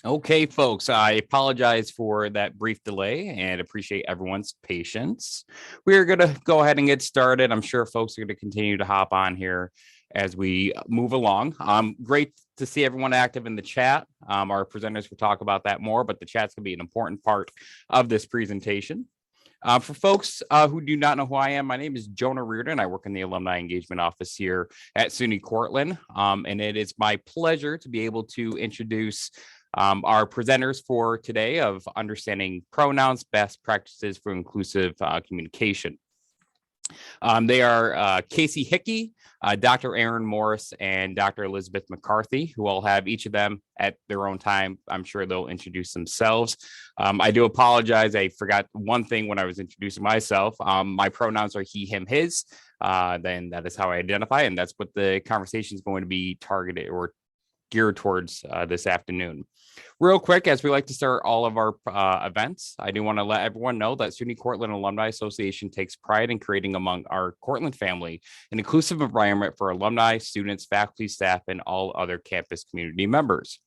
Okay, folks, I apologize for that brief delay and appreciate everyone's patience. We are going to go ahead and get started. I'm sure folks are going to continue to hop on here as we move along. Great to see everyone active in the chat. Our presenters will talk about that more, but the chat's going to be an important part of this presentation. For folks who do not know who I am, my name is Jonah Reardon. I work in the Alumni Engagement Office here at SUNY Cortland, and it is my pleasure to be able to introduce our presenters for today of understanding pronouns, best practices for inclusive communication. They are Casey Hickey, Dr. Aaron Morris, and Dr. Elizabeth McCarthy, who I'll have each of them at their own time. I'm sure they'll introduce themselves. I do apologize. I forgot one thing when I was introducing myself. My pronouns are he, him, his. Then that is how I identify, and that's what the conversation is going to be targeted or geared towards this afternoon. Real quick, as we like to start all of our events, I do want to let everyone know that SUNY Cortland Alumni Association takes pride in creating among our Cortland family an inclusive environment for alumni, students, faculty, staff, and all other campus community members.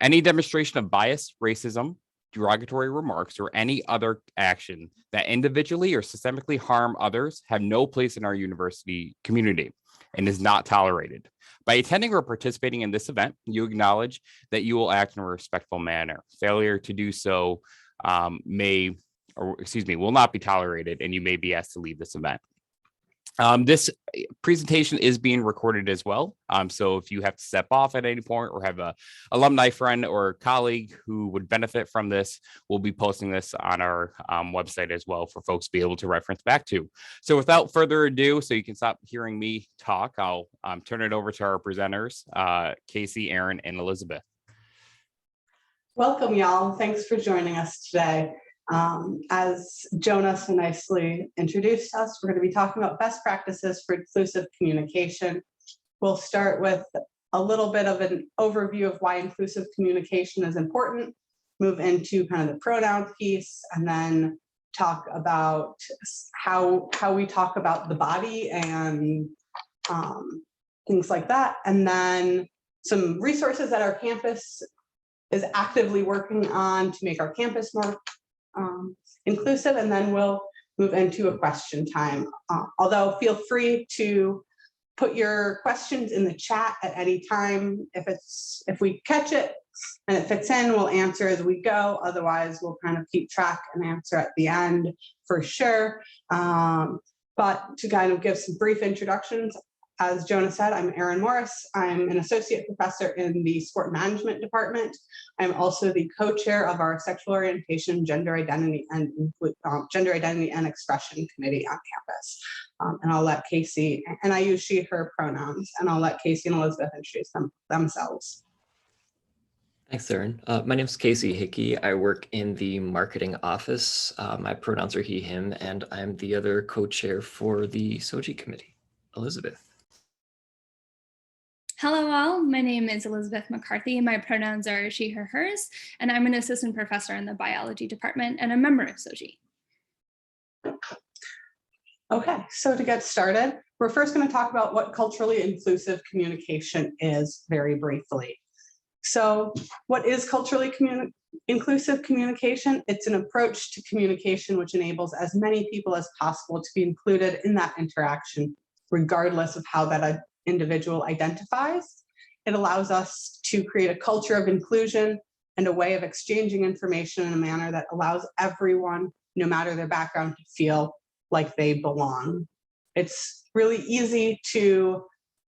Any demonstration of bias, racism, derogatory remarks, or any other action that individually or systemically harm others have no place in our university community and is not tolerated. By attending or participating in this event, you acknowledge that you will act in a respectful manner. Failure to do so will not be tolerated, and you may be asked to leave this event. This presentation is being recorded as well. So if you have to step off at any point or have a alumni friend or colleague who would benefit from this, we'll be posting this on our website as well for folks to be able to reference back to. So without further ado, so you can stop hearing me talk, I'll turn it over to our presenters, Casey, Aaron, and Elizabeth. Welcome, y'all. Thanks for joining us today. As Jonah so nicely introduced us, we're going to be talking about best practices for inclusive communication. We'll start with a little bit of an overview of why inclusive communication is important, move into kind of the pronoun piece, and then talk about how we talk about the body and things like that. And then some resources that our campus is actively working on to make our campus more inclusive, and then we'll move into a question time. Although feel free to put your questions in the chat at any time. If we catch it and it fits in, we'll answer as we go. Otherwise, we'll kind of keep track and answer at the end for sure. But to kind of give some brief introductions, as Jonah said, I'm Aaron Morris. I'm an associate professor in the sport management department. I'm also the co-chair of our sexual orientation, gender identity and expression committee on campus. And I'll let Casey, and I use she, her pronouns, and I'll let Casey and Elizabeth introduce themselves. Thanks, Aaron. My name is Casey Hickey. I work in the marketing office. My pronouns are he, him, and I'm the other co-chair for the SOGI committee. Elizabeth. Hello all, my name is Elizabeth McCarthy. My pronouns are she, her, hers, and I'm an assistant professor in the biology department and a member of SOGI. Okay, so to get started, we're first going to talk about what culturally inclusive communication is very briefly. So what is culturally inclusive communication? It's an approach to communication which enables as many people as possible to be included in that interaction, regardless of how that individual identifies. It allows us to create a culture of inclusion and a way of exchanging information in a manner that allows everyone, no matter their background, to feel like they belong. It's really easy to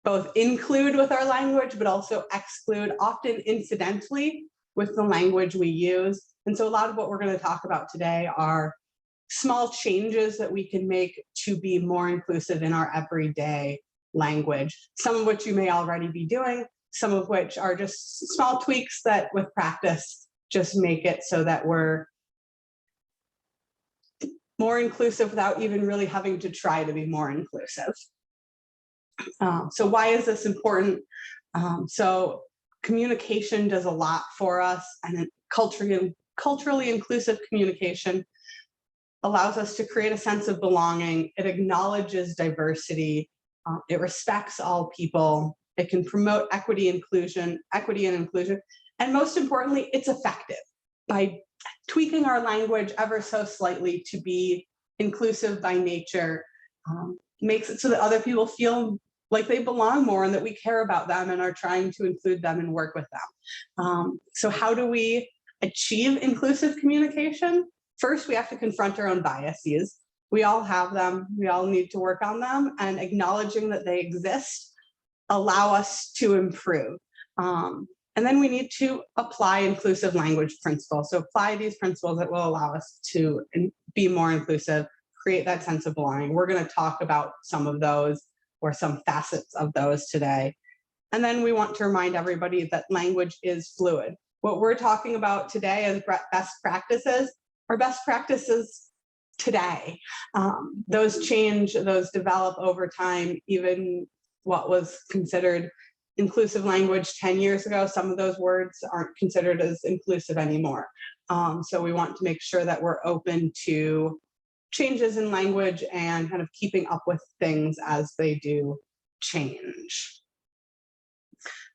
both include with our language, but also exclude, often incidentally, with the language we use. And so a lot of what we're going to talk about today are small changes that we can make to be more inclusive in our everyday language, some of which you may already be doing, some of which are just small tweaks that with practice just make it so that we're more inclusive without even really having to try to be more inclusive. So why is this important? So communication does a lot for us, and culturally inclusive communication allows us to create a sense of belonging. It acknowledges diversity. It respects all people. It can promote equity and inclusion, And most importantly, it's effective. By tweaking our language ever so slightly to be inclusive by nature, makes it so that other people feel like they belong more and that we care about them and are trying to include them and work with them. So how do we achieve inclusive communication? First, we have to confront our own biases. We all have them. We all need to work on them, and acknowledging that they exist allow us to improve. And then we need to apply inclusive language principles. So apply these principles that will allow us to be more inclusive, create that sense of belonging. We're going to talk about some of those or some facets of those today. And then we want to remind everybody that language is fluid. What we're talking about today as best practices are best practices today. Those change, those develop over time. Even what was considered inclusive language 10 years ago, some of those words aren't considered as inclusive anymore. So we want to make sure that we're open to changes in language and kind of keeping up with things as they do change.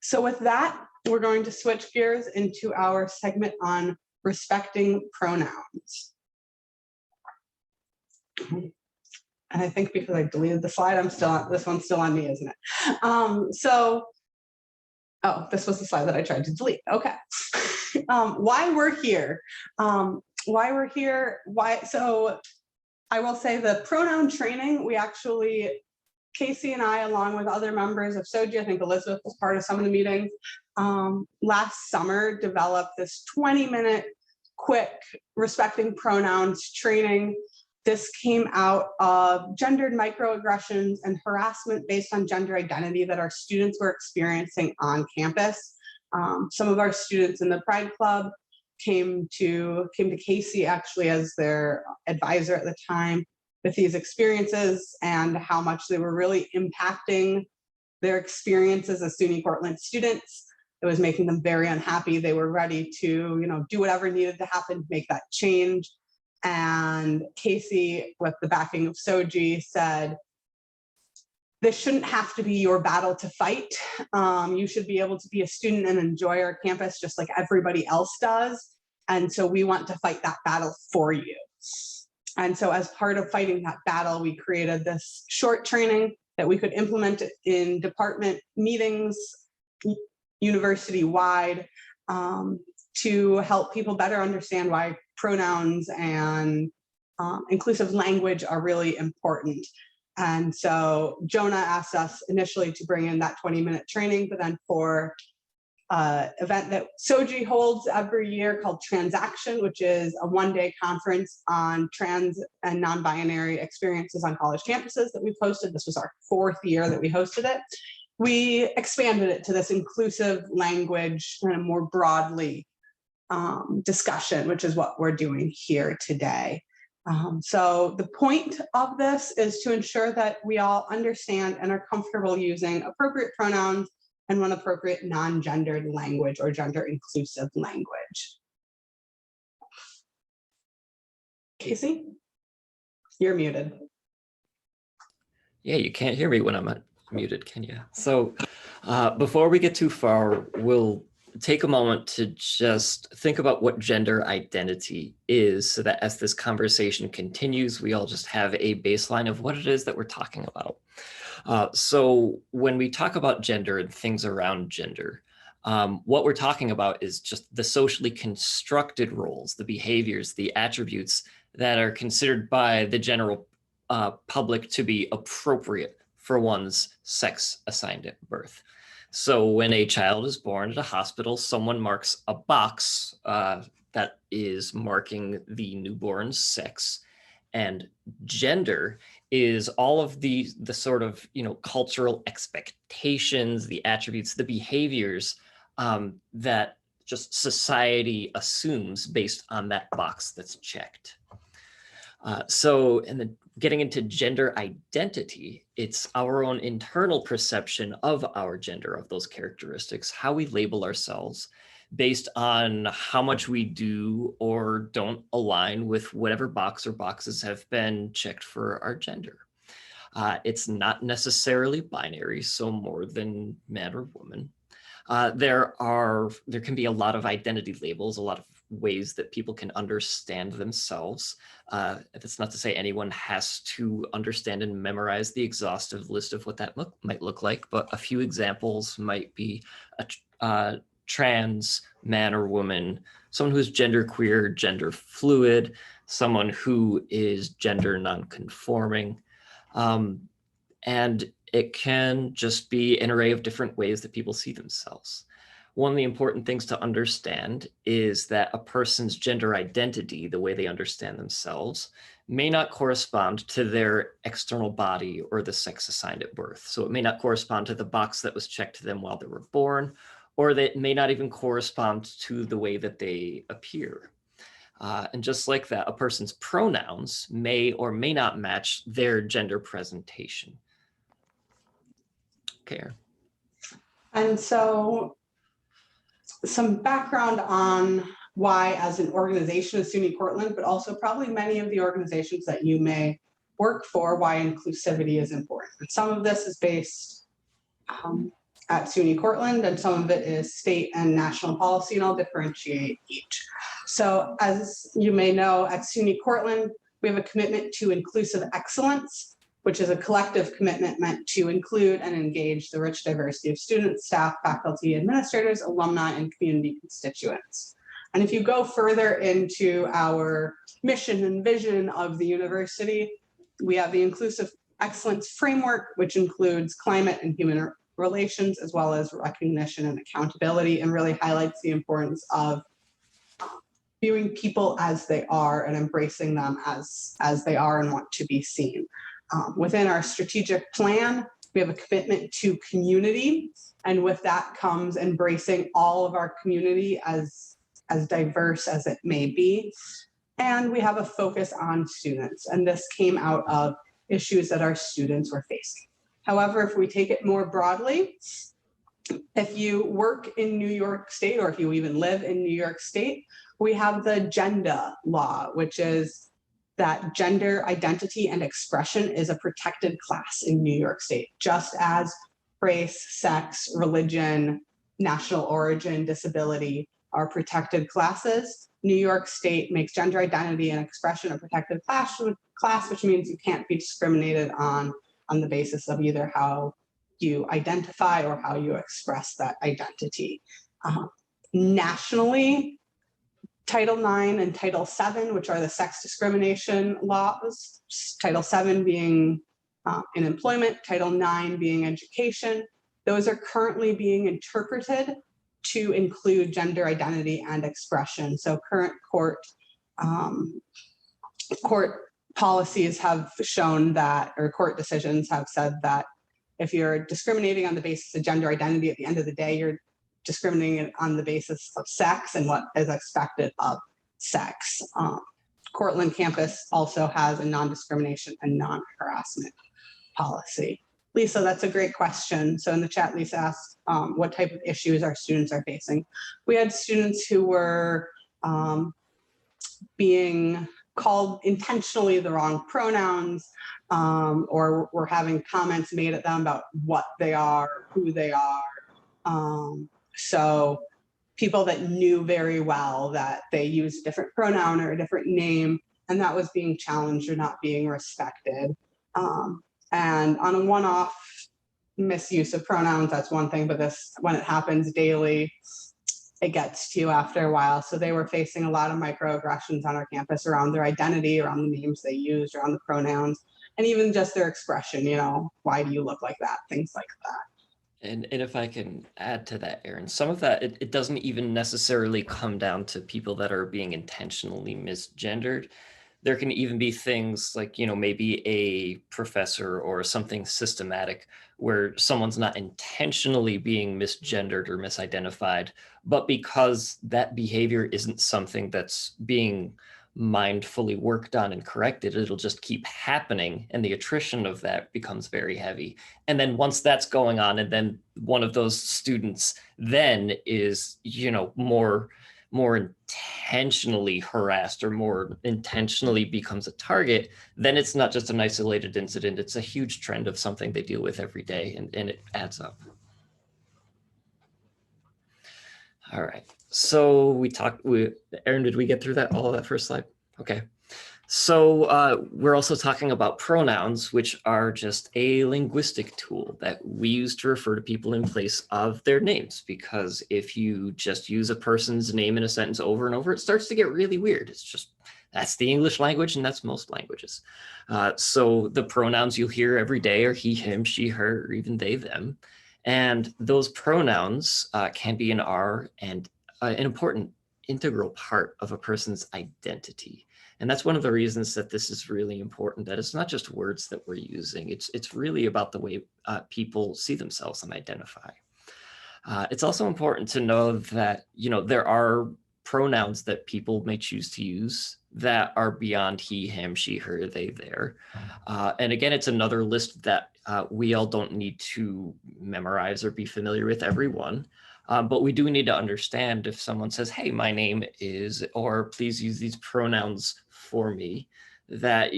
So with that, we're going to switch gears into our segment on respecting pronouns. And I think because I deleted the slide, this one's still on me, isn't it? Oh, this was the slide that I tried to delete. Okay. Why we're here. So I will say the pronoun training, we actually, Casey and I, along with other members of SOGI, I think Elizabeth was part of some of the meetings, last summer developed this 20-minute quick respecting pronouns training. This came out of gendered microaggressions and harassment based on gender identity that our students were experiencing on campus. Some of our students in the Pride Club came to Casey actually as their advisor at the time with these experiences and how much they were really impacting their experiences as SUNY Cortland students. It was making them very unhappy. They were ready to, do whatever needed to happen to make that change. And Casey, with the backing of SOGI, said, this shouldn't have to be your battle to fight. You should be able to be a student and enjoy our campus just like everybody else does. And so we want to fight that battle for you. And so as part of fighting that battle, we created this short training that we could implement in department meetings, university-wide, to help people better understand why pronouns and inclusive language are really important. And so Jonah asked us initially to bring in that 20-minute training, but then for an event that SOGI holds every year called Transaction, which is a one-day conference on trans and non-binary experiences on college campuses that we've hosted. This was our 4th year that we hosted it. We expanded it to this inclusive language kind of more broadly discussion, which is what we're doing here today. So the point of this is to ensure that we all understand and are comfortable using appropriate pronouns and when appropriate non-gendered language or gender inclusive language. Casey, you're muted. Yeah, you can't hear me when I'm muted, can you? So before we get too far, we'll take a moment to just think about what gender identity is so that as this conversation continues, we all just have a baseline of what it is that we're talking about. So when we talk about gender and things around gender, what we're talking about is just the socially constructed roles, the behaviors, the attributes that are considered by the general public to be appropriate for one's sex assigned at birth. So when a child is born at a hospital, someone marks a box that is marking the newborn's sex, and gender is all of the sort of cultural expectations, the attributes, the behaviors that just society assumes based on that box that's checked. So getting into gender identity, it's our own internal perception of our gender, of those characteristics, how we label ourselves based on how much we do or don't align with whatever box or boxes have been checked for our gender. It's not necessarily binary, so more than man or woman. There can be a lot of identity labels, a lot of ways that people can understand themselves. That's not to say anyone has to understand and memorize the exhaustive list of what that might look like, but a few examples might be a trans man or woman, someone who's genderqueer, gender fluid, someone who is gender nonconforming. And it can just be an array of different ways that people see themselves. One of the important things to understand is that a person's gender identity, the way they understand themselves, may not correspond to their external body or the sex assigned at birth. So it may not correspond to the box that was checked to them while they were born, or that may not even correspond to the way that they appear. And just like that, a person's pronouns may or may not match their gender presentation. Okay, Erin. And so some background on why, as an organization of SUNY Cortland, but also probably many of the organizations that you may work for, why inclusivity is important. And some of this is based at SUNY Cortland, and some of it is state and national policy, and I'll differentiate each. So as you may know, at SUNY Cortland, we have a commitment to inclusive excellence, which is a collective commitment meant to include and engage the rich diversity of students, staff, faculty, administrators, alumni, and community constituents. And if you go further into our mission and vision of the university, we have the inclusive excellence framework, which includes climate and human relations, as well as recognition and accountability, and really highlights the importance of viewing people as they are and embracing them as they are and want to be seen. Within our strategic plan, we have a commitment to community, and with that comes embracing all of our community as diverse as it may be. And we have a focus on students, and this came out of issues that our students were facing. However, if we take it more broadly, if you work in New York State, or if you even live in New York State, we have the gender law, which is that gender identity and expression is a protected class in New York State, just as race, sex, religion, national origin, disability are protected classes. New York State makes gender identity and expression a protected class, which means you can't be discriminated on the basis of either how you identify or how you express that identity. Nationally, Title IX and Title VII, which are the sex discrimination laws, Title VII being in employment, Title IX being education, those are currently being interpreted to include gender identity and expression. So current court policies have shown that, or court decisions have said that if you're discriminating on the basis of gender identity, at the end of the day, you're discriminating on the basis of sex and what is expected of sex. Cortland campus also has a non-discrimination and non-harassment policy. Lisa, that's a great question. So in the chat, Lisa asked what type of issues our students are facing. We had students who were being called intentionally the wrong pronouns, or were having comments made at them about what they are, who they are. So people that knew very well that they used a different pronoun or a different name, and that was being challenged or not being respected. And on a one-off misuse of pronouns, that's one thing, but this, when it happens daily, it gets to you after a while. So they were facing a lot of microaggressions on our campus around their identity, around the names they used, around the pronouns, and even just their expression, you know, why do you look like that? Things like that. And if I can add to that, Erin, some of that, it doesn't even necessarily come down to people that are being intentionally misgendered. There can even be things like, you know, maybe a professor or something systematic where someone's not intentionally being misgendered or misidentified, but because that behavior isn't something that's being mindfully worked on and corrected, it'll just keep happening, and the attrition of that becomes very heavy. And then once that's going on, and then one of those students then is, you know, more intentionally harassed or more intentionally becomes a target, then it's not just an isolated incident, it's a huge trend of something they deal with every day, and it adds up. All right. So Aaron, did we get through all of that first slide? Okay. So we're also talking about pronouns, which are just a linguistic tool that we use to refer to people in place of their names. Because if you just use a person's name in a sentence over and over, it starts to get really weird. That's the English language, and that's most languages. So the pronouns you'll hear every day are he, him, she, her, or even they, them. And those pronouns can be an important integral part of a person's identity. And that's one of the reasons that this is really important, that it's not just words that we're using. It's really about the way people see themselves and identify. It's also important to know that, there are pronouns that people may choose to use that are beyond he, him, she, her, they, their. And again, it's another list that we all don't need to memorize or be familiar with every one. But we do need to understand if someone says, hey, my name is, or please use these pronouns for me, that,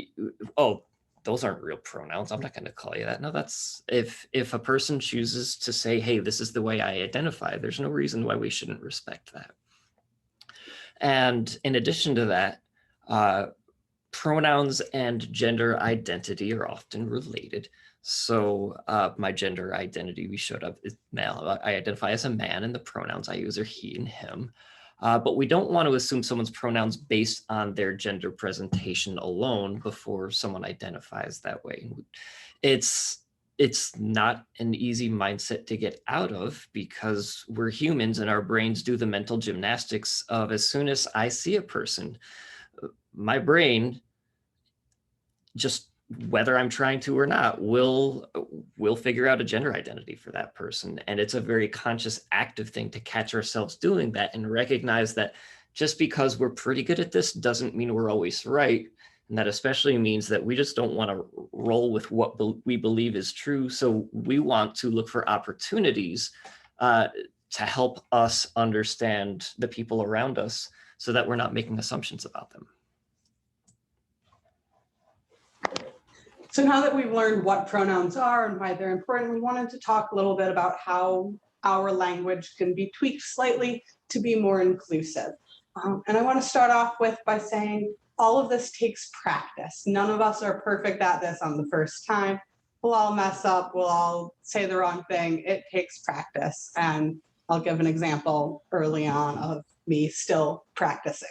oh, those aren't real pronouns. I'm not going to call you that. No, that's if a person chooses to say, hey, this is the way I identify, there's no reason why we shouldn't respect that. And in addition to that, pronouns and gender identity are often related. So my gender identity, we showed up is male. I identify as a man, and the pronouns I use are he and him. But we don't want to assume someone's pronouns based on their gender presentation alone before someone identifies that way. It's not an easy mindset to get out of, because we're humans and our brains do the mental gymnastics of, as soon as I see a person, my brain, just whether I'm trying to or not, will figure out a gender identity for that person. And it's a very conscious, active thing to catch ourselves doing that and recognize that just because we're pretty good at this doesn't mean we're always right. And that especially means that we just don't want to roll with what we believe is true. So we want to look for opportunities to help us understand the people around us so that we're not making assumptions about them. So now that we've learned what pronouns are and why they're important, we wanted to talk a little bit about how our language can be tweaked slightly to be more inclusive. And I want to start off by saying all of this takes practice. None of us are perfect at this on the first time. We'll all mess up. We'll all say the wrong thing. It takes practice. And I'll give an example early on of me still practicing.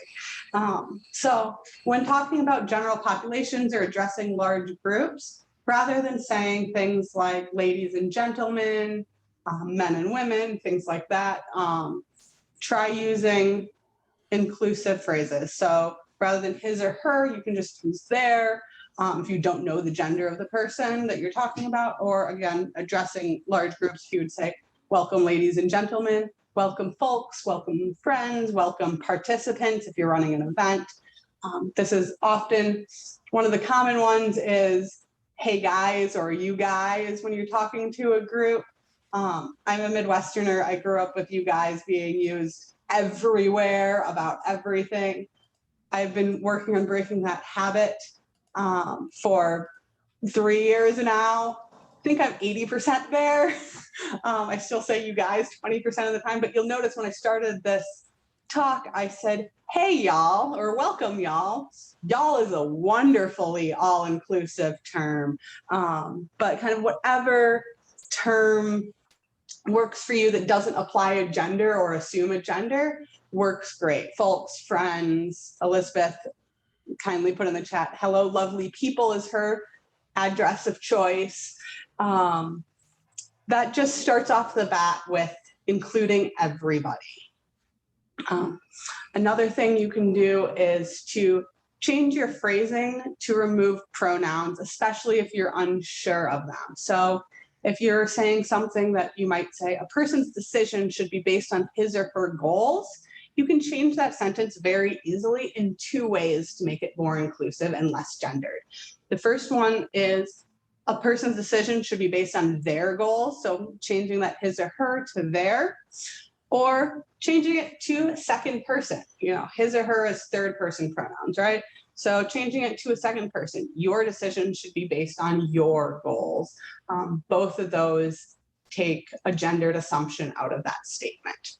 So when talking about general populations or addressing large groups, rather than saying things like ladies and gentlemen, men and women, things like that, try using inclusive phrases. So rather than his or her, you can just use their, if you don't know the gender of the person that you're talking about. Or again, addressing large groups, you would say, welcome ladies and gentlemen, welcome folks, welcome friends, welcome participants if you're running an event. This is often one of the common ones is, hey guys, or you guys, when you're talking to a group. I'm a Midwesterner. I grew up with you guys being used everywhere about everything. I've been working on breaking that habit for 3 years now. I think I'm 80% there. I still say you guys 20% of the time, but you'll notice when I started this talk, I said, hey y'all, or welcome y'all. Y'all is a wonderfully all-inclusive term, but kind of whatever term works for you that doesn't apply a gender or assume a gender works great. Folks, friends, Elizabeth kindly put in the chat, hello lovely people is her address of choice. That just starts off the bat with including everybody. Another thing you can do is to change your phrasing to remove pronouns, especially if you're unsure of them. So if you're saying something that you might say, a person's decision should be based on his or her goals, you can change that sentence very easily in 2 ways to make it more inclusive and less gendered. The first one is a person's decision should be based on their goals. So changing that his or her to their, or changing it to second person. His or her is third person pronouns, right? So changing it to a second person, your decision should be based on your goals. Both of those take a gendered assumption out of that statement.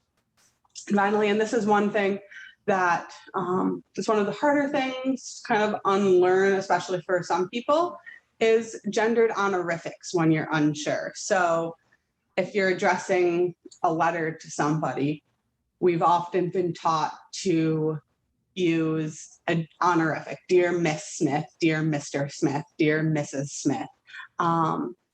And finally, and this is one thing that is one of the harder things to kind of unlearn, especially for some people, is gendered honorifics when you're unsure. So if you're addressing a letter to somebody, we've often been taught to use an honorific, dear Miss Smith, dear Mr. Smith, dear Mrs. Smith.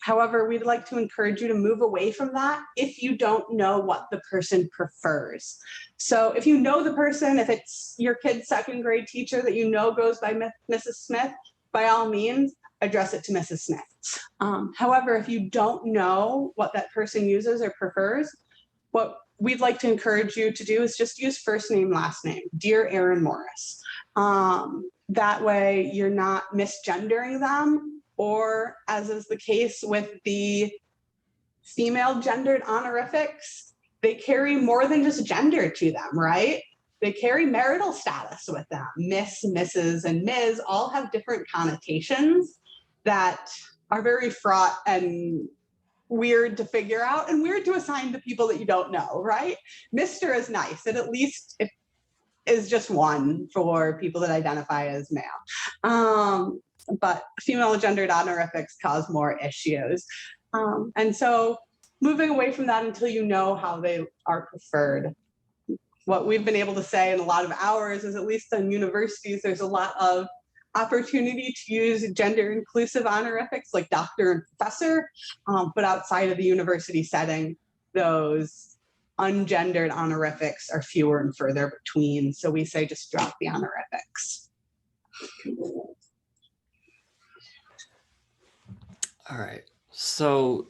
However, we'd like to encourage you to move away from that if you don't know what the person prefers. So if you know the person, if it's your kid's second grade teacher that you know goes by Mrs. Smith, by all means, address it to Mrs. Smith. However, if you don't know what that person uses or prefers, what we'd like to encourage you to do is just use first name, last name, dear Aaron Morris. That way you're not misgendering them, or as is the case with the female gendered honorifics, they carry more than just gender to them, right? They carry marital status with them. Miss, Mrs., and Ms. all have different connotations that are very fraught and weird to figure out and weird to assign to people that you don't know, right? Mr. is nice, and at least it is just one for people that identify as male. But female gendered honorifics cause more issues. And so moving away from that until you know how they are preferred. What we've been able to say in a lot of hours is, at least in universities, there's a lot of opportunity to use gender inclusive honorifics like doctor and professor, but outside of the university setting, those ungendered honorifics are fewer and further between. So we say just drop the honorifics. All right. So,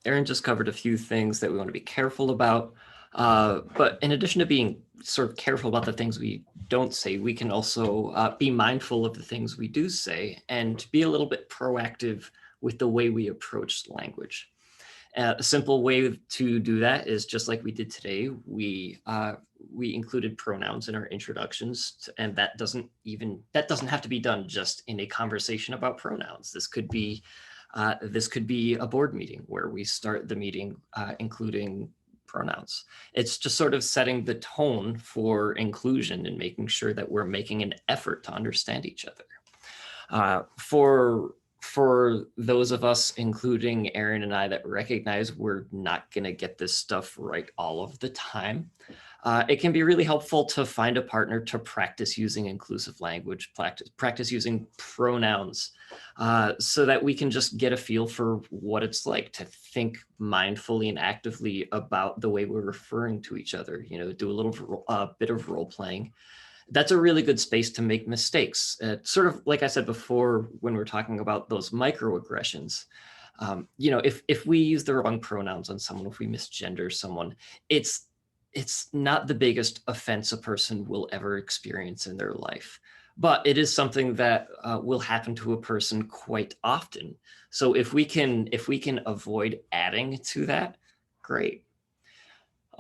Erin just covered a few things that we want to be careful about. But in addition to being sort of careful about the things we don't say, we can also be mindful of the things we do say and be a little bit proactive with the way we approach language. A simple way to do that is just like we did today. We included pronouns in our introductions, and that doesn't have to be done just in a conversation about pronouns. This could be a board meeting where we start the meeting including pronouns. It's just sort of setting the tone for inclusion and making sure that we're making an effort to understand each other. For those of us, including Erin and I, that recognize we're not going to get this stuff right all of the time, it can be really helpful to find a partner to practice using inclusive language, practice using pronouns, so that we can just get a feel for what it's like to think mindfully and actively about the way we're referring to each other, do a little bit of role playing. That's a really good space to make mistakes. Sort of like I said before, when we're talking about those microaggressions, if we use the wrong pronouns on someone, if we misgender someone, it's not the biggest offense a person will ever experience in their life, but it is something that will happen to a person quite often. So if we can avoid adding to that, great.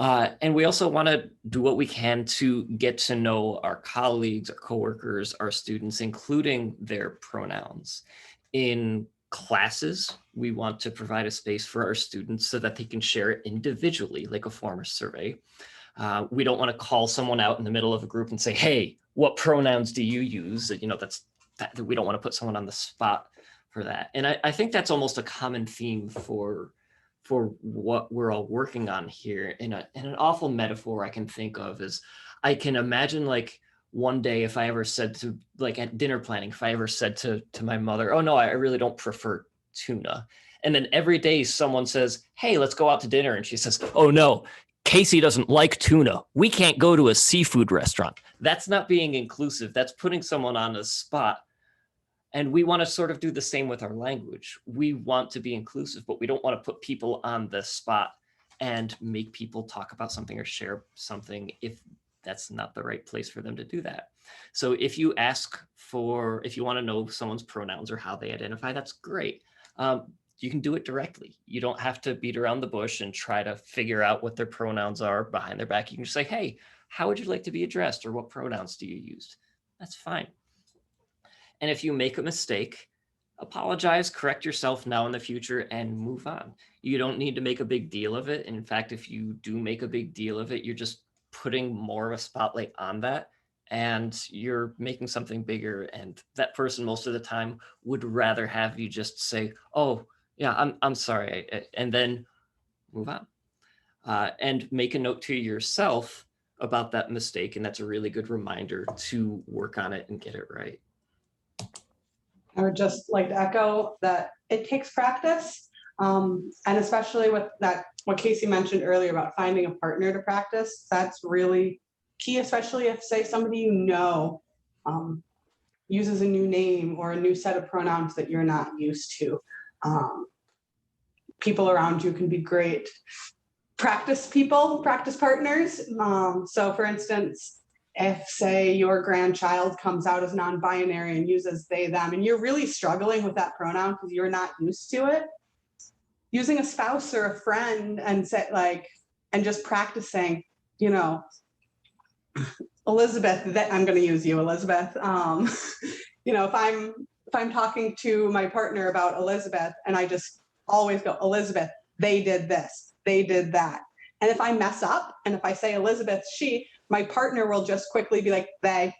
And we also want to do what we can to get to know our colleagues, our coworkers, our students, including their pronouns. In classes, we want to provide a space for our students so that they can share it individually, like a form of survey. We don't want to call someone out in the middle of a group and say, hey, what pronouns do you use? We don't want to put someone on the spot for that. And I think that's almost a common theme for what we're all working on here. In an awful metaphor I can think of is, I can imagine like one day if I ever said to, like at dinner planning, if I ever said to my mother, oh no, I really don't prefer tuna. And then every day someone says, hey, let's go out to dinner. And she says, oh no, Casey doesn't like tuna. We can't go to a seafood restaurant. That's not being inclusive. That's putting someone on a spot. And we want to sort of do the same with our language. We want to be inclusive, but we don't want to put people on the spot and make people talk about something or share something if that's not the right place for them to do that. So if you want to know someone's pronouns or how they identify, that's great. You can do it directly. You don't have to beat around the bush and try to figure out what their pronouns are behind their back. You can just say, hey, how would you like to be addressed? Or what pronouns do you use? That's fine. And if you make a mistake, apologize, correct yourself now in the future, and move on. You don't need to make a big deal of it. In fact, if you do make a big deal of it, you're just putting more of a spotlight on that, and you're making something bigger. And that person most of the time would rather have you just say, oh, yeah, I'm sorry, and then move on. And make a note to yourself about that mistake. And that's a really good reminder to work on it and get it right. I would just like to echo that it takes practice. And especially with that, what Casey mentioned earlier about finding a partner to practice, that's really key, especially if, say, somebody you know uses a new name or a new set of pronouns that you're not used to. People around you can be great practice people, practice partners. So for instance, if, say, your grandchild comes out as non-binary and uses they, them, and you're really struggling with that pronoun because you're not used to it, using a spouse or a friend and say, like, and just practicing, you know, Elizabeth, that I'm going to use you, Elizabeth. You know, if I'm talking to my partner about Elizabeth and I just always go, Elizabeth, they did this, they did that. And if I mess up and if I say Elizabeth, she, my partner will just quickly be like, they.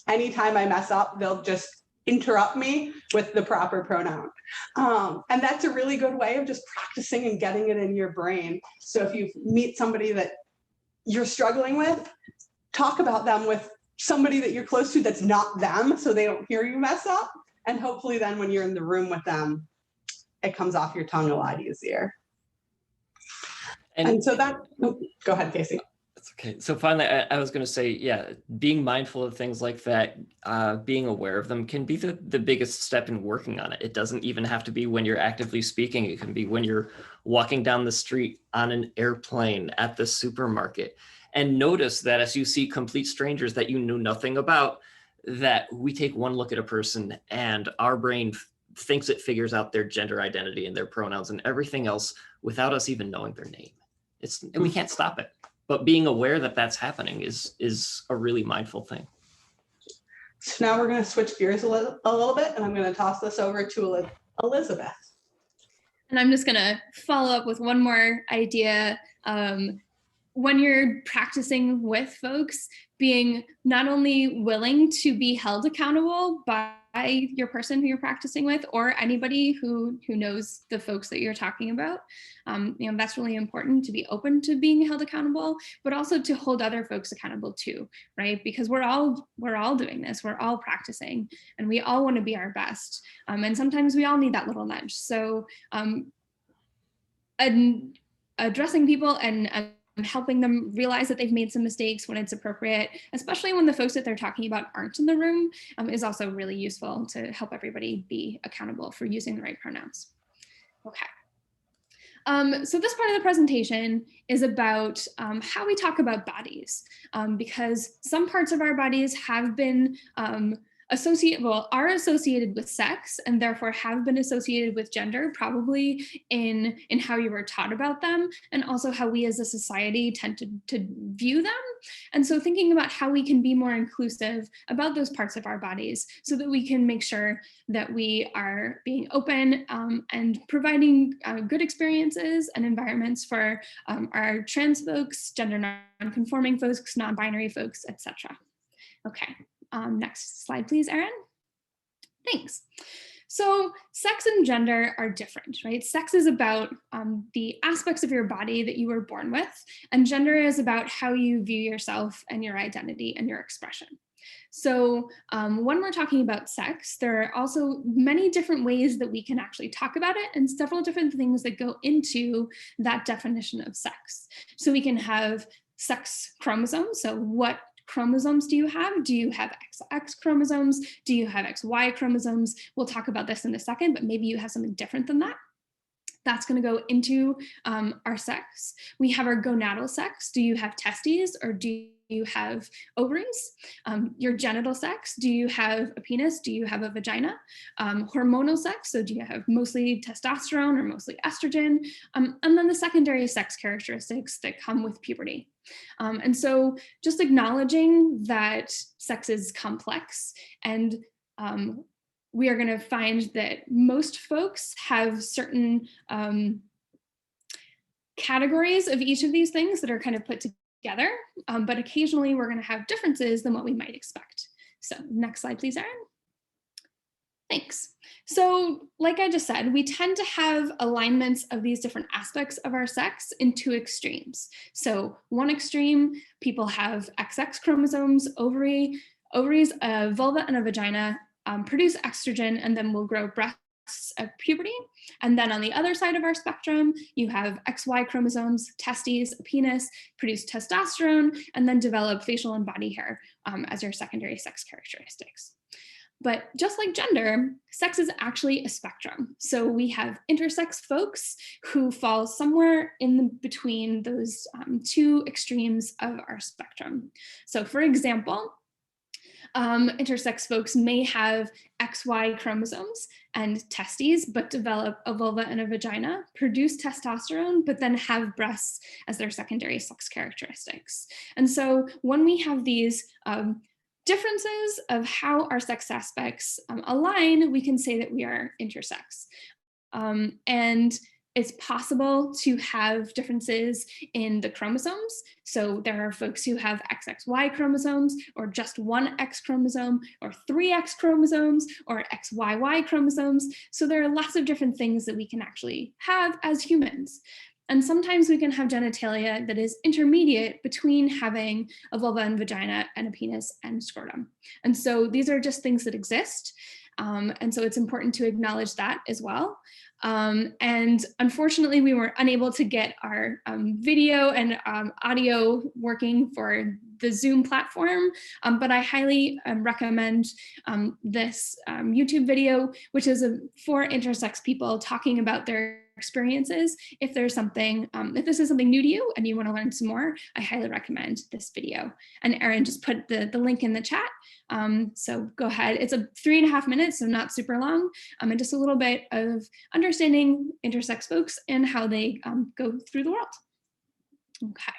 Anytime I mess up, they'll just interrupt me with the proper pronoun. And that's a really good way of just practicing and getting it in your brain. So if you meet somebody that you're struggling with, talk about them with somebody that you're close to that's not them, so they don't hear you mess up. And hopefully then when you're in the room with them, it comes off your tongue a lot easier. And so that, oh, go ahead, Casey. That's okay. So finally, I was going to say, yeah, being mindful of things like that, being aware of them can be the biggest step in working on it. It doesn't even have to be when you're actively speaking. It can be when you're walking down the street, on an airplane, at the supermarket. And notice that as you see complete strangers that you knew nothing about, that we take one look at a person and our brain thinks it figures out their gender identity and their pronouns and everything else without us even knowing their name. We can't stop it. But being aware that that's happening is a really mindful thing. So now we're going to switch gears a little bit, and I'm going to toss this over to Elizabeth. And I'm just going to follow up with one more idea. When you're practicing with folks, being not only willing to be held accountable by your person who you're practicing with, or anybody who knows the folks that you're talking about, you know, that's really important, to be open to being held accountable, but also to hold other folks accountable too, right? Because we're all doing this, we're all practicing, and we all want to be our best, and sometimes we all need that little nudge. So addressing people and helping them realize that they've made some mistakes when it's appropriate, especially when the folks that they're talking about aren't in the room, is also really useful to help everybody be accountable for using the right pronouns. Okay. So this part of the presentation is about how we talk about bodies, because some parts of our bodies have been are associated with sex, and therefore have been associated with gender, probably in how you were taught about them, and also how we as a society tend to view them. And so thinking about how we can be more inclusive about those parts of our bodies so that we can make sure that we are being open and providing good experiences and environments for our trans folks, gender non-conforming folks, non-binary folks, etc. Okay. Next slide, please, Erin. Thanks. So sex and gender are different, right? Sex is about the aspects of your body that you were born with, and gender is about how you view yourself and your identity and your expression. So when we're talking about sex, there are also many different ways that we can actually talk about it, and several different things that go into that definition of sex. So we can have sex chromosomes. So what chromosomes do you have? Do you have XX chromosomes? Do you have XY chromosomes? We'll talk about this in a second, but maybe you have something different than that. That's going to go into our sex. We have our gonadal sex. Do you have testes or do you have ovaries? Your genital sex. Do you have a penis? Do you have a vagina? Hormonal sex. So do you have mostly testosterone or mostly estrogen? And then the secondary sex characteristics that come with puberty. And so just acknowledging that sex is complex and we are going to find that most folks have certain categories of each of these things that are kind of put together, but occasionally we're going to have differences than what we might expect. So next slide, please, Erin. Thanks. So like I just said, we tend to have alignments of these different aspects of our sex in two extremes. So one extreme, people have XX chromosomes, ovaries, a vulva and a vagina, produce estrogen, and then will grow breasts at puberty. And then on the other side of our spectrum, you have XY chromosomes, testes, a penis, produce testosterone, and then develop facial and body hair as your secondary sex characteristics. But just like gender, sex is actually a spectrum. So we have intersex folks who fall somewhere in between those two extremes of our spectrum. So for example, intersex folks may have XY chromosomes and testes, but develop a vulva and a vagina, produce testosterone, but then have breasts as their secondary sex characteristics. And so when we have these differences of how our sex aspects align, we can say that we are intersex. And it's possible to have differences in the chromosomes. So there are folks who have XXY chromosomes, or just one X chromosome, or 3 X chromosomes, or XYY chromosomes. So there are lots of different things that we can actually have as humans. And sometimes we can have genitalia that is intermediate between having a vulva and vagina and a penis and scrotum. And so these are just things that exist. And so it's important to acknowledge that as well. And unfortunately, we were unable to get our video and audio working for the Zoom platform, but I highly recommend this YouTube video, which is for intersex people talking about their experiences. If there's something, if this is something new to you and you want to learn some more, I highly recommend this video. And Erin just put the link in the chat. So go ahead. It's 3.5 minutes, so not super long, and just a little bit of understanding intersex folks and how they go through the world. Okay.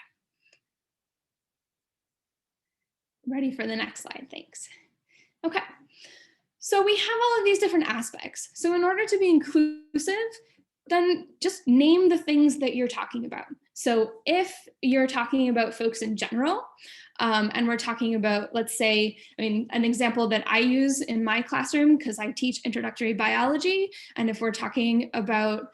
Ready for the next slide, thanks. Okay, so we have all of these different aspects. So in order to be inclusive, then just name the things that you're talking about. So if you're talking about folks in general, and we're talking about, let's say, an example that I use in my classroom, because I teach introductory biology, and if we're talking about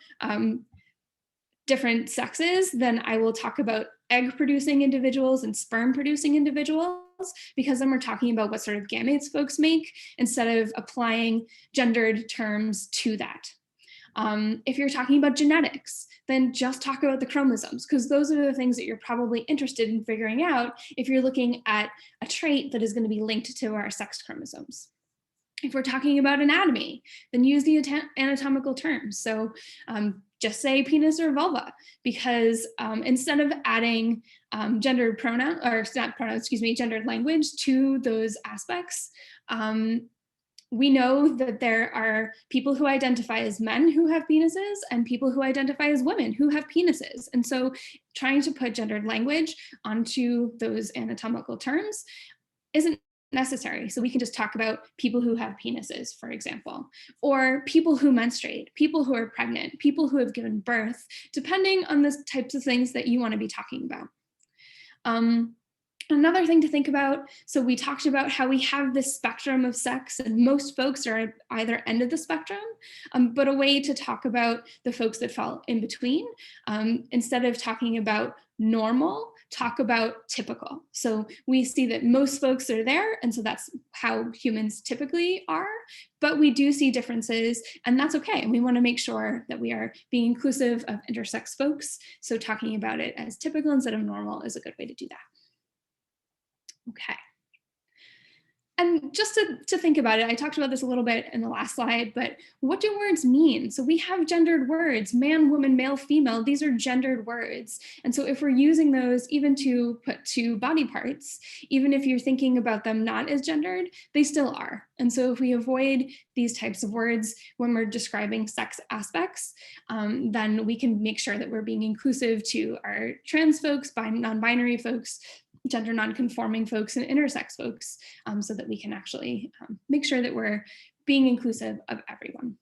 different sexes, then I will talk about egg-producing individuals and sperm-producing individuals, because then we're talking about what sort of gametes folks make, instead of applying gendered terms to that. If you're talking about genetics, then just talk about the chromosomes, because those are the things that you're probably interested in figuring out if you're looking at a trait that is going to be linked to our sex chromosomes. If we're talking about anatomy, then use the anatomical terms. So just say penis or vulva, because instead of adding gendered pronoun, or not pronouns, excuse me, gendered language to those aspects, we know that there are people who identify as men who have penises and people who identify as women who have penises. And so trying to put gendered language onto those anatomical terms isn't necessary. So we can just talk about people who have penises, for example, or people who menstruate, people who are pregnant, people who have given birth, depending on the types of things that you want to be talking about. Another thing to think about, so we talked about how we have this spectrum of sex, and most folks are at either end of the spectrum, but a way to talk about the folks that fall in between, instead of talking about normal, talk about typical. So we see that most folks are there, and so that's how humans typically are, but we do see differences, and that's okay. And we want to make sure that we are being inclusive of intersex folks. So talking about it as typical instead of normal is a good way to do that. Okay. And just to think about it, I talked about this a little bit in the last slide, but what do words mean? So we have gendered words, man, woman, male, female, these are gendered words. And so if we're using those even to put two body parts, even if you're thinking about them not as gendered, they still are. And so if we avoid these types of words when we're describing sex aspects, then we can make sure that we're being inclusive to our trans folks, non-binary folks, gender non-conforming folks, and intersex folks, so that we can actually make sure that we're being inclusive of everyone.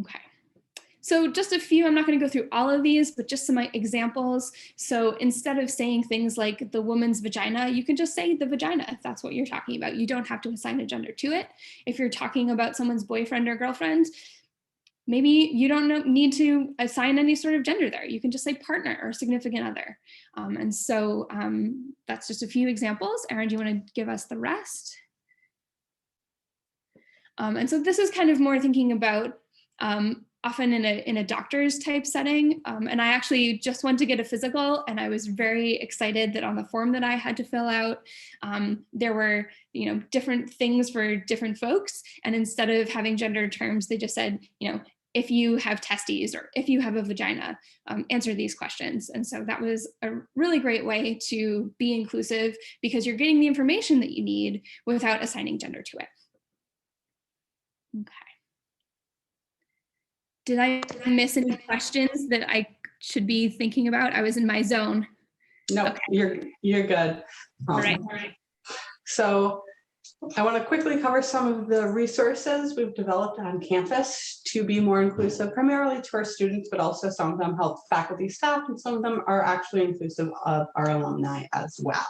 Okay. So just a few, I'm not going to go through all of these, but just some examples. So instead of saying things like the woman's vagina, you can just say the vagina if that's what you're talking about. You don't have to assign a gender to it. If you're talking about someone's boyfriend or girlfriend, maybe you don't need to assign any sort of gender there. You can just say partner or significant other. And so that's just a few examples. Erin, do you want to give us the rest? And so this is kind of more thinking about often in a doctor's type setting. And I actually just went to get a physical, and I was very excited that on the form that I had to fill out, there were, different things for different folks. And instead of having gender terms, they just said, if you have testes or if you have a vagina, answer these questions. And so that was a really great way to be inclusive, because you're getting the information that you need without assigning gender to it. Okay. Did I miss any questions that I should be thinking about? I was in my zone. No, okay. You're good. All right. So I want to quickly cover some of the resources we've developed on campus to be more inclusive, primarily to our students, but also some of them help faculty, staff, and some of them are actually inclusive of our alumni as well.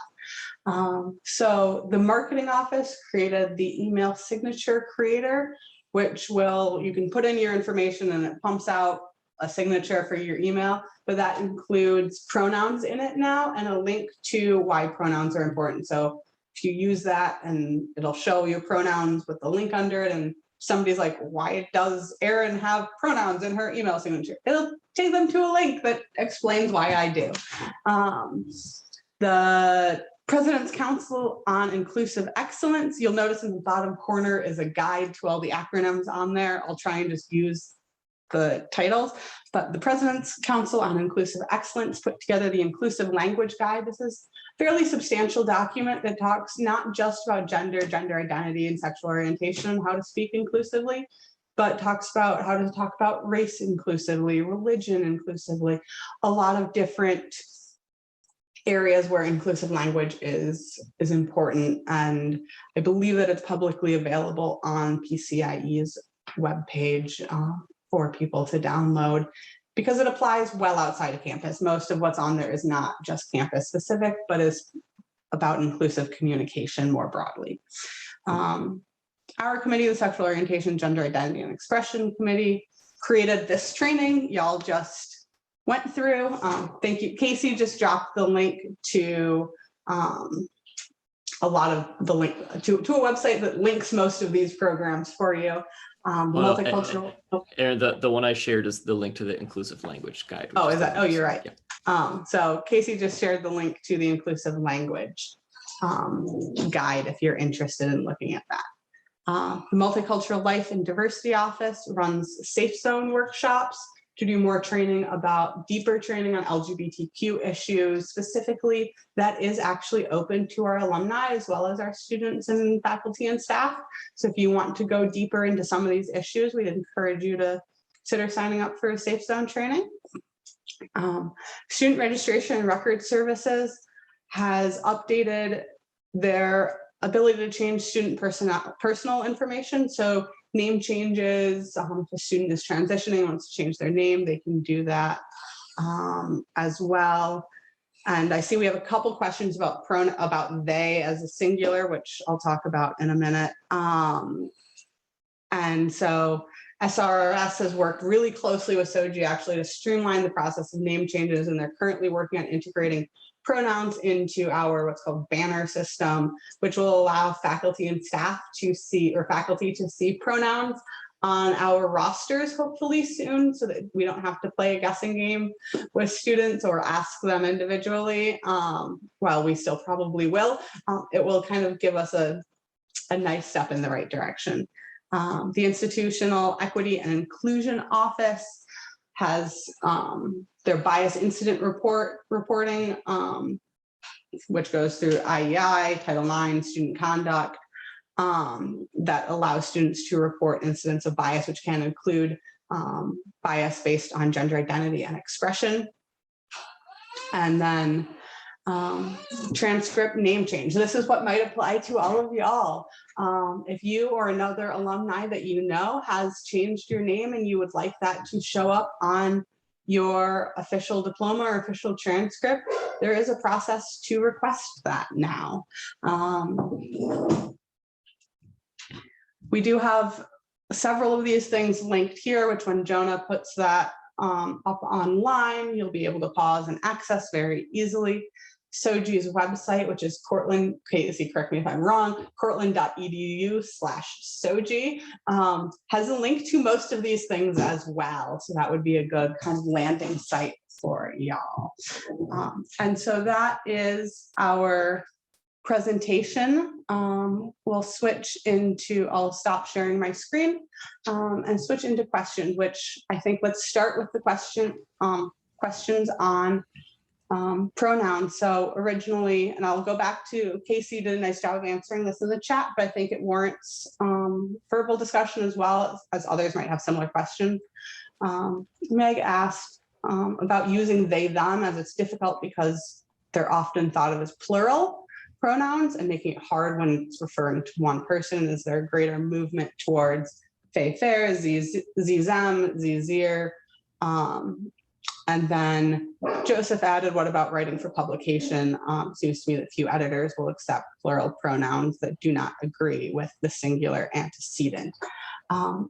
So the marketing office created the email signature creator, which you can put in your information and it pumps out a signature for your email, but that includes pronouns in it now and a link to why pronouns are important. So if you use that, and it'll show you pronouns with the link under it, and somebody's like, why does Erin have pronouns in her email signature? It'll take them to a link that explains why I do. The President's Council on Inclusive Excellence, you'll notice in the bottom corner is a guide to all the acronyms on there. I'll try and just use the titles, but the President's Council on Inclusive Excellence put together the Inclusive Language Guide. This is a fairly substantial document that talks not just about gender identity, and sexual orientation, and how to speak inclusively, but talks about how to talk about race inclusively, religion inclusively, a lot of different areas where inclusive language is important. And I believe that it's publicly available on PCIE's webpage for people to download, because it applies well outside of campus. Most of what's on there is not just campus specific, but is about inclusive communication more broadly. Our committee, the Sexual Orientation, Gender Identity, and Expression Committee, created this training. Y'all just went through. Thank you. Casey just dropped the link to a lot of the link to a website that links most of these programs for you. Multicultural. Erin, the one I shared is the link to the Inclusive Language Guide. Oh, is that? Oh, you're right. Yeah. So Casey just shared the link to the Inclusive Language Guide if you're interested in looking at that. The Multicultural Life and Diversity Office runs Safe Zone workshops to do more training deeper training on LGBTQ issues specifically. That is actually open to our alumni as well as our students and faculty and staff. So if you want to go deeper into some of these issues, we'd encourage you to consider signing up for a Safe Zone training. Student Registration and Record Services has updated their ability to change student personal information. So name changes, if a student is transitioning, wants to change their name, they can do that as well. And I see we have a couple questions about they as a singular, which I'll talk about in a minute. And so SRRS has worked really closely with SOGI actually to streamline the process of name changes, and they're currently working on integrating pronouns into our what's called banner system, which will allow faculty and staff to see, or faculty to see pronouns on our rosters hopefully soon, so that we don't have to play a guessing game with students or ask them individually. While we still probably will, it will kind of give us a nice step in the right direction. The Institutional Equity and Inclusion Office has their bias incident reporting, which goes through IEI, Title IX, student conduct, that allows students to report incidents of bias, which can include bias based on gender identity and expression. And then Transcript name change. This is what might apply to all of y'all. If you or another alumni that you know has changed your name and you would like that to show up on your official diploma or official transcript, there is a process to request that now. We do have several of these things linked here, which when Jonah puts that up online, you'll be able to pause and access very easily. SOGI's website, which is Cortland, Casey, correct me if I'm wrong, cortland.edu/SOGI, has a link to most of these things as well. So that would be a good kind of landing site for y'all. And so that is our presentation. We'll switch into, I'll stop sharing my screen and switch into questions, which I think let's start with the questions on pronouns. So originally, and I'll go back to Casey did a nice job of answering this in the chat, but I think it warrants verbal discussion as well as others might have similar questions. Meg asked about using they, them, as it's difficult because they're often thought of as plural pronouns and making it hard when it's referring to one person. Is there a greater movement towards they, fair, ze, them, ze, zir? And then Joseph added, what about writing for publication? Seems to me that few editors will accept plural pronouns that do not agree with the singular antecedent.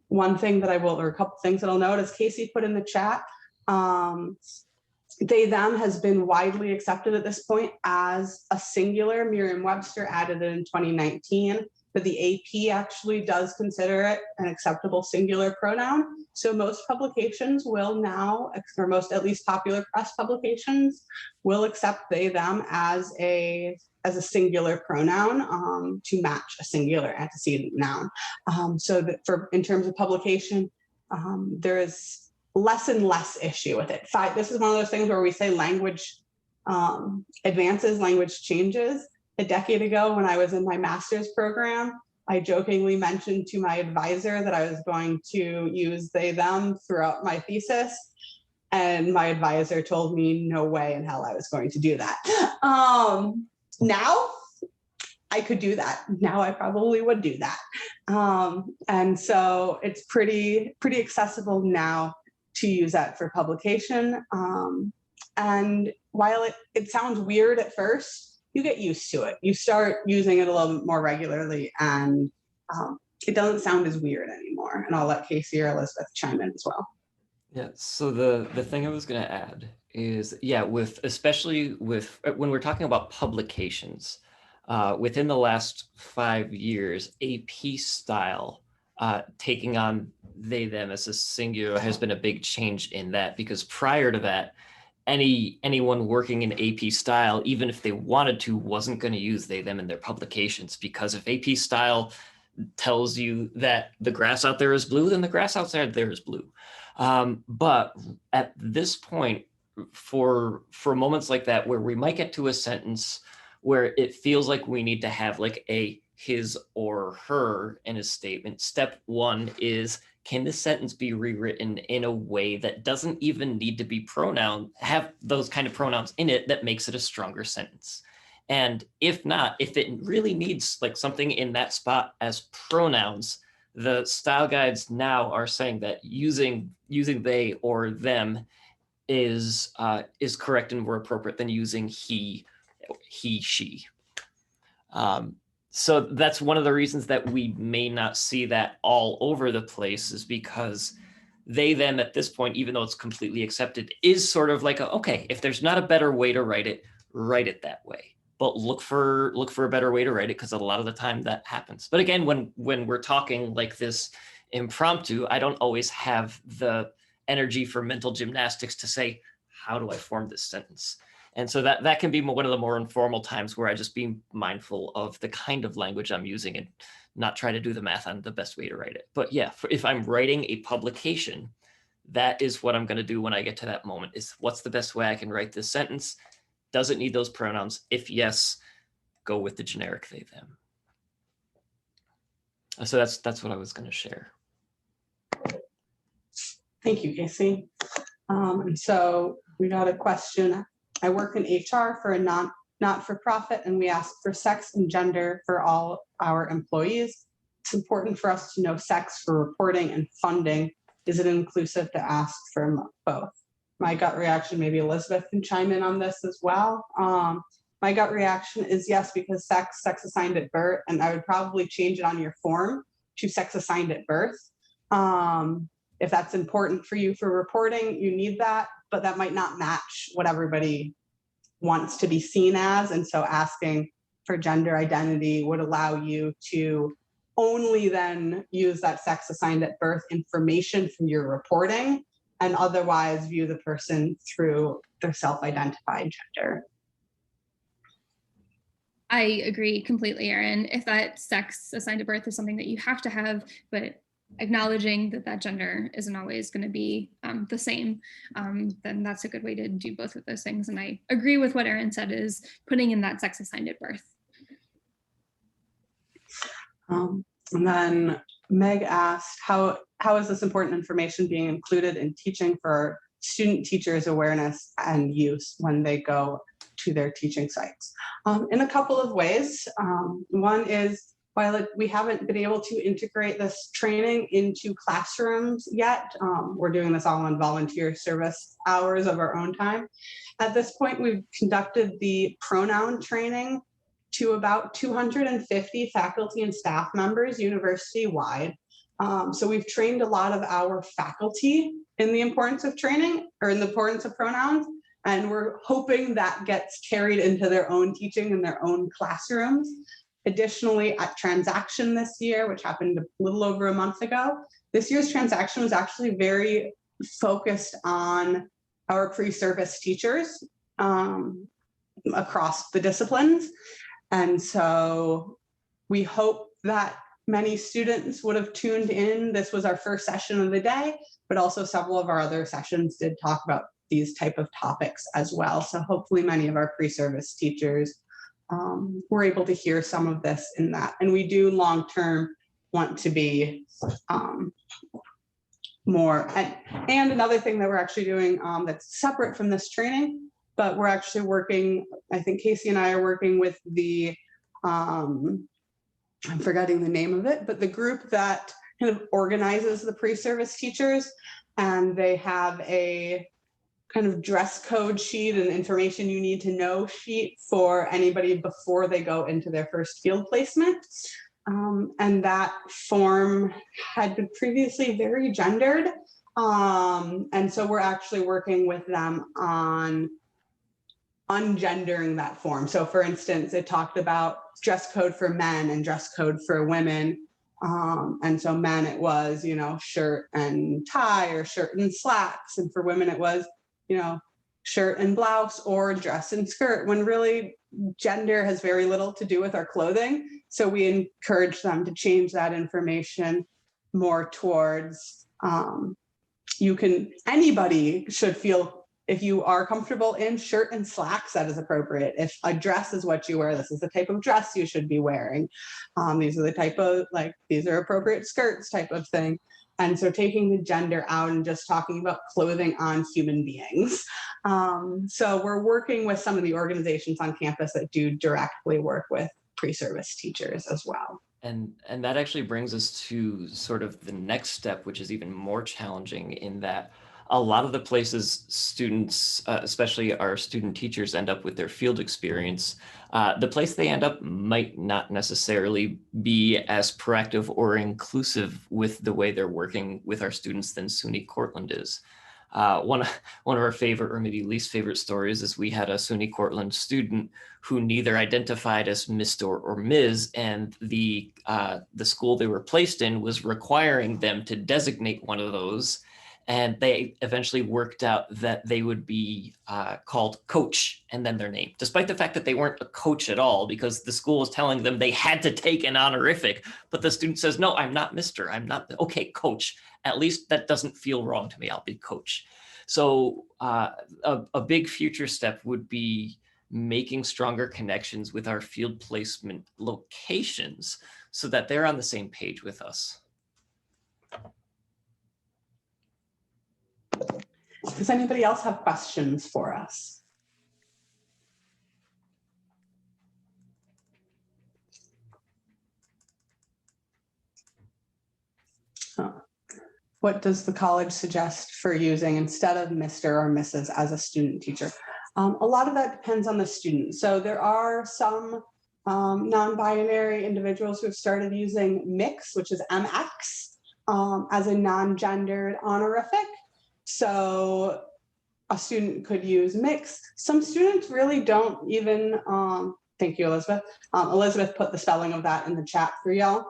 One thing that I will, or a couple things that I'll note, as Casey put in the chat, they, them has been widely accepted at this point as a singular. Merriam-Webster added it in 2019. But the AP actually does consider it an acceptable singular pronoun. So most publications will now, or most at least popular press publications, will accept they, them as a singular pronoun to match a singular antecedent noun. So that in terms of publication, there is less and less issue with it. This is one of those things where we say language advances, language changes. A decade ago, when I was in my master's program, I jokingly mentioned to my advisor that I was going to use they, them throughout my thesis. And my advisor told me no way in hell I was going to do that. Now I could do that. Now I probably would do that. And so it's pretty accessible now to use that for publication. And while it sounds weird at first, you get used to it. You start using it a little bit more regularly and it doesn't sound as weird anymore. And I'll let Casey or Elizabeth chime in as well. Yeah, so the thing I was going to add is, yeah, especially with when we're talking about publications, within the last 5 years, AP style taking on they, them as a singular has been a big change in that, because prior to that, anyone working in AP style, even if they wanted to, wasn't going to use they, them in their publications, because if AP style tells you that the grass out there is blue, then the grass outside there is blue. But at this point, for moments like that, where we might get to a sentence where it feels like we need to have like a his or her in a statement, step one is, can this sentence be rewritten in a way that doesn't even need to be have those kind of pronouns in it that makes it a stronger sentence? And if not, if it really needs like something in that spot as pronouns, the style guides now are saying that using they or them is correct and more appropriate than using he, she. So that's one of the reasons that we may not see that all over the place, is because they, them at this point, even though it's completely accepted, is sort of like, okay, if there's not a better way to write it that way. But look for a better way to write it, because a lot of the time that happens. But again, when we're talking like this impromptu, I don't always have the energy for mental gymnastics to say, how do I form this sentence? And so that can be one of the more informal times where I just be mindful of the kind of language I'm using and not try to do the math on the best way to write it. But yeah, if I'm writing a publication, that is what I'm going to do when I get to that moment, is what's the best way I can write this sentence? Does it need those pronouns? If yes, go with the generic they, them. So that's what I was going to share. Thank you, Casey. And so we got a question. I work in HR for a not-for-profit, and we ask for sex and gender for all our employees. It's important for us to know sex for reporting and funding. Is it inclusive to ask for both? My gut reaction, maybe Elizabeth can chime in on this as well. My gut reaction is yes, because sex assigned at birth, and I would probably change it on your form to sex assigned at birth. If that's important for you for reporting, you need that, but that might not match what everybody wants to be seen as. And so asking for gender identity would allow you to only then use that sex assigned at birth information from your reporting and otherwise view the person through their self-identified gender. I agree completely, Erin. If that sex assigned at birth is something that you have to have, but acknowledging that that gender isn't always going to be the same, then that's a good way to do both of those things. And I agree with what Erin said, is putting in that sex assigned at birth. And then Meg asked, how is this important information being included in teaching for student teachers' awareness and use when they go to their teaching sites? In a couple of ways. One is, while we haven't been able to integrate this training into classrooms yet, we're doing this all on volunteer service hours of our own time. At this point, we've conducted the pronoun training to about 250 faculty and staff members university-wide. So we've trained a lot of our faculty in the importance of training, or in the importance of pronouns, and we're hoping that gets carried into their own teaching in their own classrooms. Additionally, at Transaction this year, which happened a little over a month ago, this year's Transaction was actually very focused on our pre-service teachers across the disciplines. And so we hope that many students would have tuned in. This was our first session of the day, but also several of our other sessions did talk about these type of topics as well. So hopefully many of our pre-service teachers were able to hear some of this in that. And we do long-term want to be more. And another thing that we're actually doing that's separate from this training, but we're actually working, I think Casey and I are working with the, I'm forgetting the name of it, but the group that kind of organizes the pre-service teachers, and they have a kind of dress code sheet and information you need to know sheet for anybody before they go into their first field placement. And that form had been previously very gendered. And so we're actually working with them on ungendering that form. So for instance, it talked about dress code for men and dress code for women. And so men, it was, shirt and tie or shirt and slacks. And for women, it was, shirt and blouse or dress and skirt, when really gender has very little to do with our clothing. So we encourage them to change that information more towards, anybody should feel, if you are comfortable in shirt and slacks, that is appropriate. If a dress is what you wear, this is the type of dress you should be wearing. These are the type of, these are appropriate skirts type of thing. And so taking the gender out and just talking about clothing on human beings. So we're working with some of the organizations on campus that do directly work with pre-service teachers as well. And that actually brings us to sort of the next step, which is even more challenging, in that a lot of the places students, especially our student teachers, end up with their field experience, the place they end up might not necessarily be as proactive or inclusive with the way they're working with our students than SUNY Cortland is. One of our favorite, or maybe least favorite, stories is we had a SUNY Cortland student who neither identified as Mr. or Ms., and the school they were placed in was requiring them to designate one of those. And they eventually worked out that they would be called coach and then their name, despite the fact that they weren't a coach at all, because the school was telling them they had to take an honorific. But the student says, no, I'm not Mr. I'm not. Okay, coach. At least that doesn't feel wrong to me. I'll be coach. So a big future step would be making stronger connections with our field placement locations so that they're on the same page with us. Does anybody else have questions for us? what does the college suggest for using instead of Mr. or Mrs. as a student teacher? A lot of that depends on the student. So there are some non-binary individuals who have started using mix, which is MX, as a non-gendered honorific. So a student could use mix. Some students really don't even, thank you, Elizabeth. Elizabeth put the spelling of that in the chat for y'all.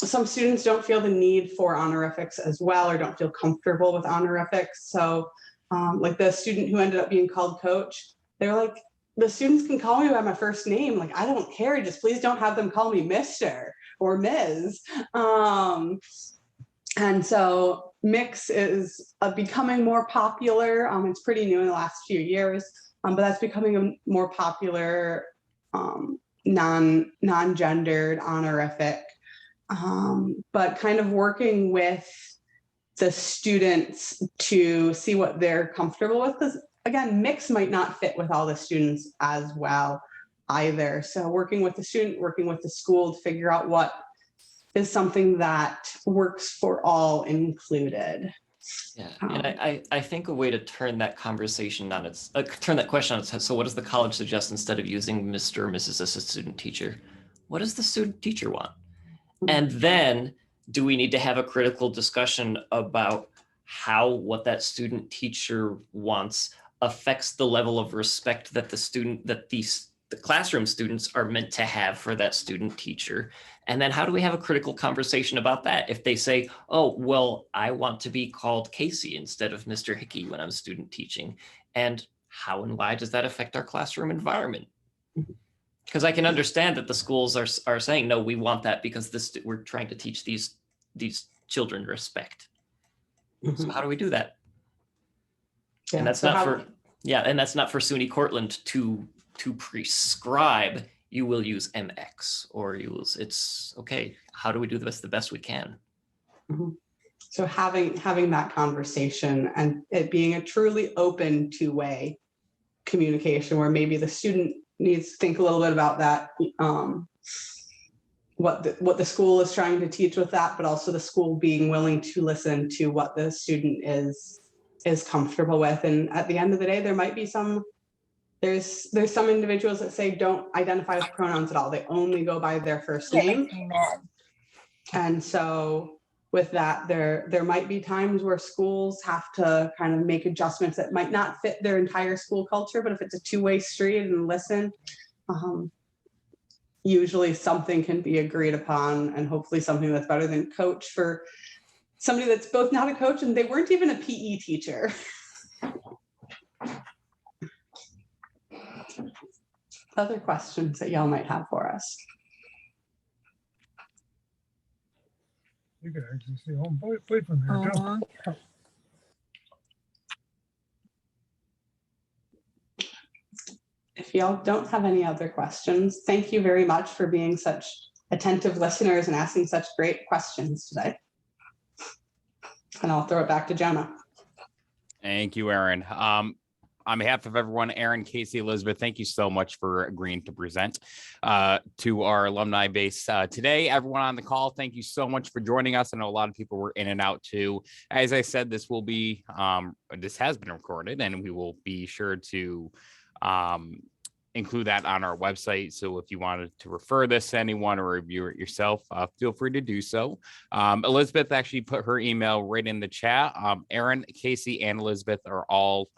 Some students don't feel the need for honorifics as well, or don't feel comfortable with honorifics. So like the student who ended up being called coach, they're like, the students can call me by my first name. Like, I don't care, just please don't have them call me Mr. or Ms. And so mix is becoming more popular. It's pretty new in the last few years, but that's becoming a more popular non-gendered honorific. But kind of working with the students to see what they're comfortable with, because again, mix might not fit with all the students as well either. So working with the student, working with the school to figure out what is something that works for all included. Yeah, and I think a way to turn that conversation on its, turn that question on its head. So what does the college suggest instead of using Mr. or Mrs. as a student teacher? What does the student teacher want? And then do we need to have a critical discussion about how what that student teacher wants affects the level of respect that the classroom students are meant to have for that student teacher? And then how do we have a critical conversation about that? If they say, oh, well, I want to be called Casey instead of Mr. Hickey when I'm student teaching. And how and why does that affect our classroom environment? Because I can understand that the schools are saying, no, we want that because we're trying to teach these children respect. So how do we do that? Yeah, and that's so that's not for SUNY Cortland to prescribe you will use MX or it's okay. How do we do this the best we can? So having that conversation and it being a truly open two-way communication where maybe the student needs to think a little bit about that, what the school is trying to teach with that, but also the school being willing to listen to what the student is comfortable with. And at the end of the day, there might be there's some individuals that say don't identify with pronouns at all. They only go by their first name. And so with that, there might be times where schools have to kind of make adjustments that might not fit their entire school culture, but if it's a two-way street and listen, usually something can be agreed upon, and hopefully something that's better than coach for somebody that's both not a coach and they weren't even a PE teacher. Other questions that y'all might have for us? You can actually see home plate from here too. If y'all don't have any other questions, thank you very much for being such attentive listeners and asking such great questions today. And I'll throw it back to Jonah. Thank you, Aaron. On behalf of everyone, Aaron, Casey, Elizabeth, thank you so much for agreeing to present to our alumni base today. Everyone on the call, thank you so much for joining us. I know a lot of people were in and out too. As I said, this has been recorded, and we will be sure to include that on our website. So if you wanted to refer this to anyone or review it yourself, feel free to do so. Elizabeth actually put her email right in the chat. Aaron, Casey, and Elizabeth are all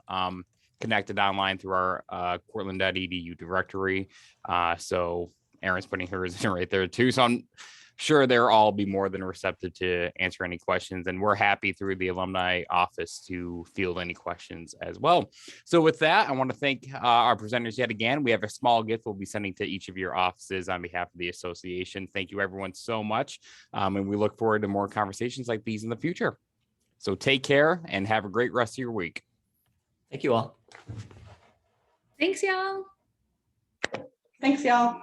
connected online through our Cortland.edu directory. So Aaron's putting hers in right there too. So I'm sure they'll all be more than receptive to answer any questions. And we're happy through the alumni office to field any questions as well. So with that, I want to thank our presenters yet again. We have a small gift we'll be sending to each of your offices on behalf of the association. Thank you everyone so much. And we look forward to more conversations like these in the future. So take care and have a great rest of your week. Thank you all. Thanks, y'all. Thanks, y'all.